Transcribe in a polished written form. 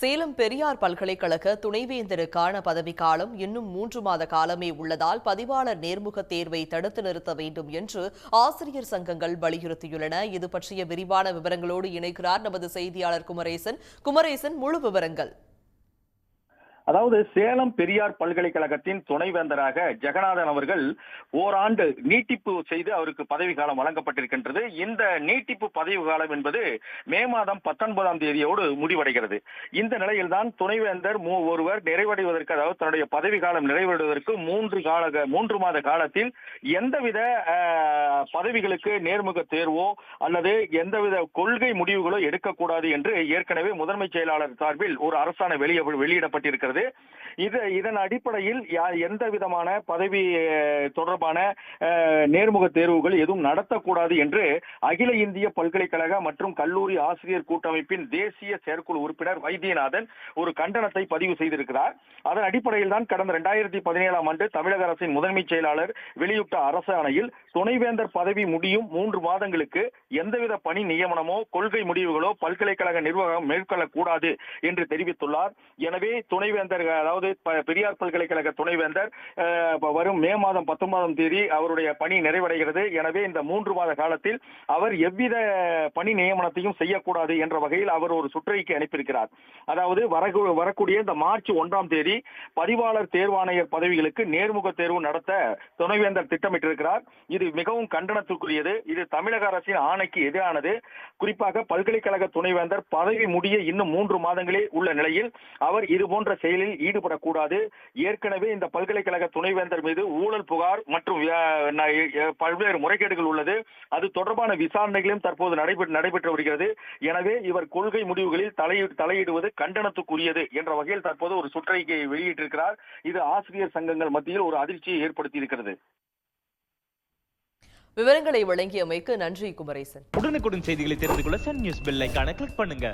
சேலம் பெரியார் பல்கலைக்கழக துணைவேந்தருக்கான பதவிக்காலம் இன்னும் 3 மாத காலமே உள்ளதால் பதிவாளர் நேர்முக தேர்வை தடுத்து நிறுத்த வேண்டும் என்று ஆசிரியர் சங்கங்கள் வலியுறுத்தியுள்ளன. இது பற்றிய விரிவான விவரங்களோடு இணைக்கிறார் நமது செய்தியாளர் குமரேசன். முழு விவரங்கள். அதாவது சேலம் பெரியார் பல்கலைக்கழகத்தின் துணைவேந்தராக ஜெகநாதன் அவர்கள் ஓராண்டு நீட்டிப்பு செய்து அவருக்கு பதவி காலம் வழங்கப்பட்டிருக்கின்றது. இந்த நீட்டிப்பு பதவி காலம் என்பது மே மாதம் 19ஆம் தேதியோடு முடிவடைகிறது. இந்த நிலையில்தான் துணைவேந்தர் ஒருவர் நிறைவடைவதற்கு, அதாவது தன்னுடைய பதவி காலம் நிறைவடைவதற்கு 3 மாத காலத்தில் எந்தவித பதவிகளுக்கு நேர்முக தேர்வோ அல்லது எந்தவித கொள்கை முடிவுகளோ எடுக்கக்கூடாது என்று ஏற்கனவே முதன்மைச் செயலாளர் சார்பில் ஒரு அரசாணை வெளியிடப்பட்டிருக்கிறது. இதன் அடிப்படையில் எந்த விதமான பதவி தொடர்பான நேர்முக தேர்வுகள் எதுவும் நடத்தக்கூடாது என்று அகில இந்திய பல்கலைக்கழக மற்றும் கல்லூரி ஆசிரியர் கூட்டமைப்பின் தேசிய செயற்குழு உறுப்பினர் வைத்தியநாதன் ஒரு கண்டனத்தை பதிவு செய்திருக்கிறார். அதன் அடிப்படையில் தான் கடந்த 2017ஆம் ஆண்டு தமிழக அரசின் முதன்மைச் செயலாளர் வெளியிட்ட அரசாணையில் துணைவேந்தர் பதவி முடியும் 3 மாதங்களுக்கு எந்தவித பணி நியமனமோ கொள்கை முடிவுகளோ பல்கலைக்கழக நிர்வாகம் மேற்கொள்ளக்கூடாது என்று தெரிவித்துள்ளார். எனவே துணைவேந்தர், அதாவது பெரியார் பல்கலைக்கழக துணைவேந்தர் வரும் மே மாதம் 19ஆம் தேதி அவருடைய பணி நிறைவடைகிறது. எனவே இந்த 3 மாத காலத்தில் அவர் எவ்வித பணி நியமனத்தையும் செய்யக்கூடாது என்ற வகையில் அவர் ஒரு சுற்றறிக்கை அனுப்பியிருக்கிறார். அதாவது வரக்கூடிய இந்த மார்ச் 1ஆம் தேதி பதிவாளர் தேர்வாணையர் பதவிகளுக்கு நேர்முக தேர்வு நடத்த துணைவேந்தர் திட்டமிட்டிருக்கிறார். இது மிகவும் கண்டனத்துக்குரியது. இது தமிழக அரசின் ஆணைக்கு எதிரானது. குறிப்பாக பல்கலைக்கழக துணைவேந்தர் பதவி முடிய இன்னும் 3 மாதங்களே உள்ள நிலையில் அவர் இது போன்ற செயலில் ஈடுபடக்கூடாது. ஏற்கனவே இந்த பல்கலைக்கழக துணைவேந்தர் மீது ஊழல் புகார் மற்றும் பல்வேறு முறைகேடுகள் உள்ளது. அது தொடர்பான விசாரணைகளும் தற்போது நடைபெற்று வருகிறது. எனவே இவர் கொள்கை முடிவுகளில் தலையிடுவது கண்டனத்துக்குரியது என்ற வகையில் தற்போது ஒரு சுற்றறிக்கையை வெளியிட்டிருக்கிறார். இது ஆசிரியர் சங்கங்கள் மத்தியில் ஒரு அதிர்ச்சியை ஏற்படுத்தி இருக்கிறது. விவரங்களை வழங்கியமைக்கு நன்றி குமரேசன். உடனுக்குடன் செய்திகளை தெரிந்து கொள்ள சன் நியூஸ் பெல் ஐகானை கிளிக் பண்ணுங்க.